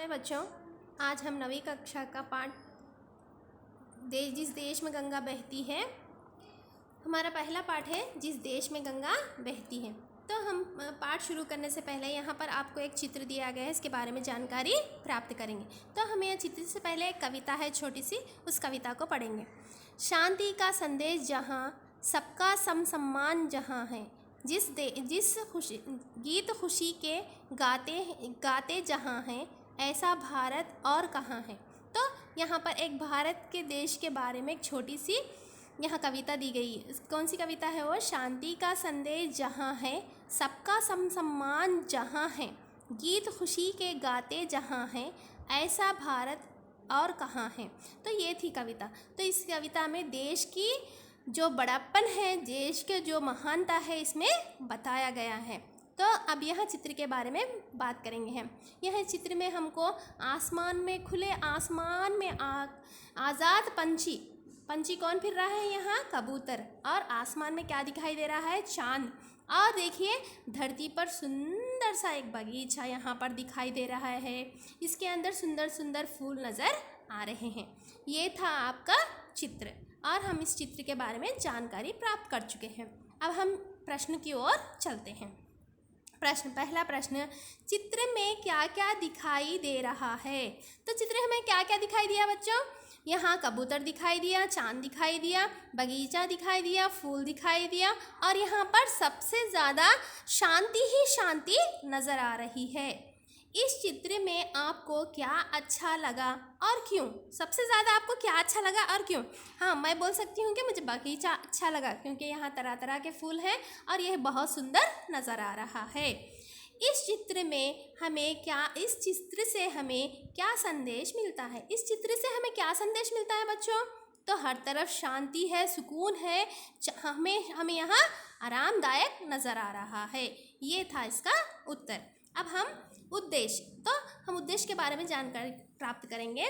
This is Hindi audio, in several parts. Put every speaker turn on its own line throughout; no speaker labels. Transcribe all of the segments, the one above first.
हाय बच्चों, आज हम 9वीं कक्षा का पाठ जिस देश में गंगा बहती है, हमारा पहला पाठ है जिस देश में गंगा बहती है। तो हम पाठ शुरू करने से पहले यहाँ पर आपको एक चित्र दिया गया है, इसके बारे में जानकारी प्राप्त करेंगे। तो हमें यह चित्र से पहले एक कविता है छोटी सी, उस कविता को पढ़ेंगे। शांति का संदेश जहाँ, सबका सम्मान जहाँ है, जिस खुशी गीत खुशी के गाते जहाँ हैं, ऐसा भारत और कहाँ है। तो यहाँ पर एक भारत के देश के बारे में एक छोटी सी यहाँ कविता दी गई है। कौन सी कविता है वो? शांति का संदेश जहाँ है, सबका सम्मान जहाँ है, गीत खुशी के गाते जहाँ हैं, ऐसा भारत और कहाँ है। तो ये थी कविता। तो इस कविता में देश की जो बड़प्पन है, देश के जो महानता है, इसमें बताया गया है। तो अब यह चित्र के बारे में बात करेंगे हम। यह चित्र में हमको आसमान में, खुले आसमान में आज़ाद पंछी कौन फिर रहा है? यहाँ कबूतर। और आसमान में क्या दिखाई दे रहा है? चांद। और देखिए धरती पर सुंदर सा एक बगीचा यहाँ पर दिखाई दे रहा है। इसके अंदर सुंदर सुंदर फूल नज़र आ रहे हैं। ये था आपका चित्र और हम इस चित्र के बारे में जानकारी प्राप्त कर चुके हैं। अब हम प्रश्न की ओर चलते हैं। पहला प्रश्न, चित्र में क्या क्या दिखाई दे रहा है? तो चित्र हमें क्या क्या दिखाई दिया बच्चों? यहाँ कबूतर दिखाई दिया, चांद दिखाई दिया, बगीचा दिखाई दिया, फूल दिखाई दिया और यहाँ पर सबसे ज़्यादा शांति ही शांति नज़र आ रही है। इस चित्र में आपको क्या अच्छा लगा और क्यों? सबसे ज़्यादा आपको क्या अच्छा लगा और क्यों? हाँ, मैं बोल सकती हूँ कि मुझे बगीचा अच्छा लगा, क्योंकि यहाँ तरह तरह के फूल हैं और यह बहुत सुंदर नज़र आ रहा है। इस चित्र से हमें क्या संदेश मिलता है? इस चित्र से हमें क्या संदेश मिलता है बच्चों? तो हर तरफ शांति है, सुकून है, हमें यहाँ आरामदायक नज़र आ रहा है। ये था इसका उत्तर। अब हम उद्देश्य के बारे में जानकारी प्राप्त करेंगे।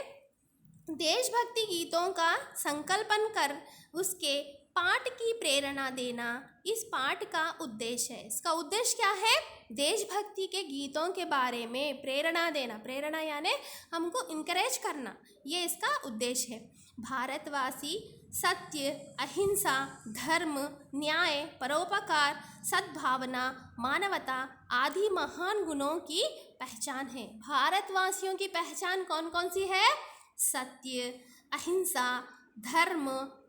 देशभक्ति गीतों का संकल्पन कर उसके पाठ की प्रेरणा देना इस पाठ का उद्देश्य है। इसका उद्देश्य क्या है? देशभक्ति के गीतों के बारे में प्रेरणा देना। प्रेरणा यानी हमको इनकरेज करना, ये इसका उद्देश्य है। भारतवासी सत्य, अहिंसा, धर्म, न्याय, परोपकार, सद्भावना, मानवता आदि महान गुणों की पहचान है। भारतवासियों की पहचान कौन कौन सी है? सत्य, अहिंसा, धर्म,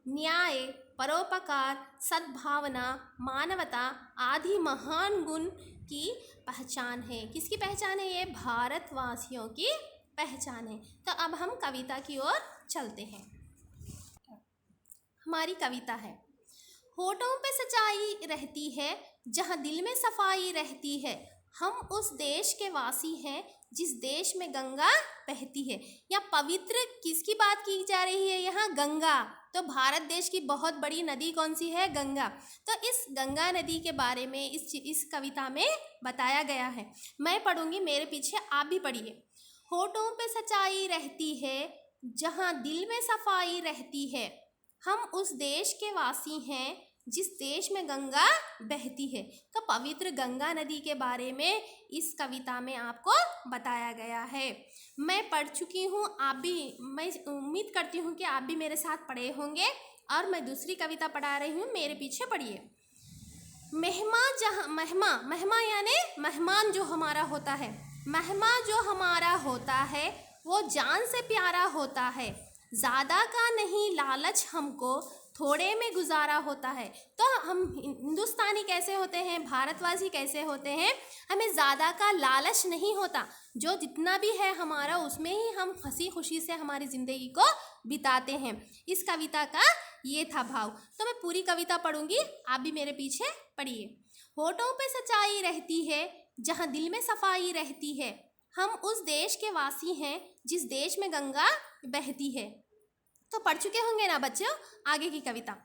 न्याय, परोपकार, सद्भावना, मानवता आदि महान गुण की पहचान है। किसकी पहचान है? ये भारतवासियों की पहचान है। तो अब हम कविता की ओर चलते हैं। हमारी कविता है, होठों पे सच्चाई रहती है, जहाँ दिल में सफाई रहती है, हम उस देश के वासी हैं जिस देश में गंगा बहती है। या पवित्र किसकी बात की जा रही है? यहाँ गंगा। तो भारत देश की बहुत बड़ी नदी कौन सी है? गंगा। तो इस गंगा नदी के बारे में इस कविता में बताया गया है। मैं पढ़ूंगी, मेरे पीछे आप भी पढ़िए। होठों पे सच्चाई रहती है, जहाँ दिल में सफाई रहती है, हम उस देश के वासी हैं जिस देश में गंगा बहती है। तो पवित्र गंगा नदी के बारे में इस कविता में आपको बताया गया है। मैं पढ़ चुकी हूँ, मैं उम्मीद करती हूँ कि आप भी मेरे साथ पढ़े होंगे। और मैं दूसरी कविता पढ़ा रही हूँ, मेरे पीछे पढ़िए। महिमा यानी मेहमान जो हमारा होता है, महिमा जो हमारा होता है वो जान से प्यारा होता है, ज़्यादा का नहीं लालच हमको थोड़े में गुजारा होता है। तो हम हिंदुस्तानी कैसे होते हैं, भारतवासी कैसे होते हैं? हमें ज़्यादा का लालच नहीं होता, जो जितना भी है हमारा उसमें ही हम हंसी खुशी से हमारी ज़िंदगी को बिताते हैं। इस कविता का ये था भाव। तो मैं पूरी कविता पढ़ूंगी, आप भी मेरे पीछे पढ़िए। होठों पे सच्चाई रहती है, जहाँ दिल में सफाई रहती है, हम उस देश के वासी हैं जिस देश में गंगा बहती है। तो पढ़ चुके होंगे ना बच्चों? आगे की कविता,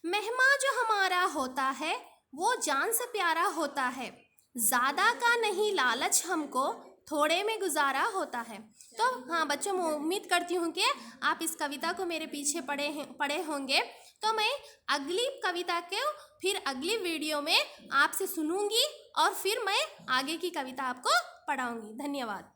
मेहमा जो हमारा होता है वो जान से प्यारा होता है, ज़्यादा का नहीं लालच हमको थोड़े में गुजारा होता है। तो हाँ बच्चों, मैं उम्मीद करती हूँ कि आप इस कविता को मेरे पीछे पढ़े होंगे। तो मैं अगली कविता को फिर अगली वीडियो में आपसे सुनूंगी और फिर मैं आगे की कविता आपको पढ़ाऊंगी। धन्यवाद।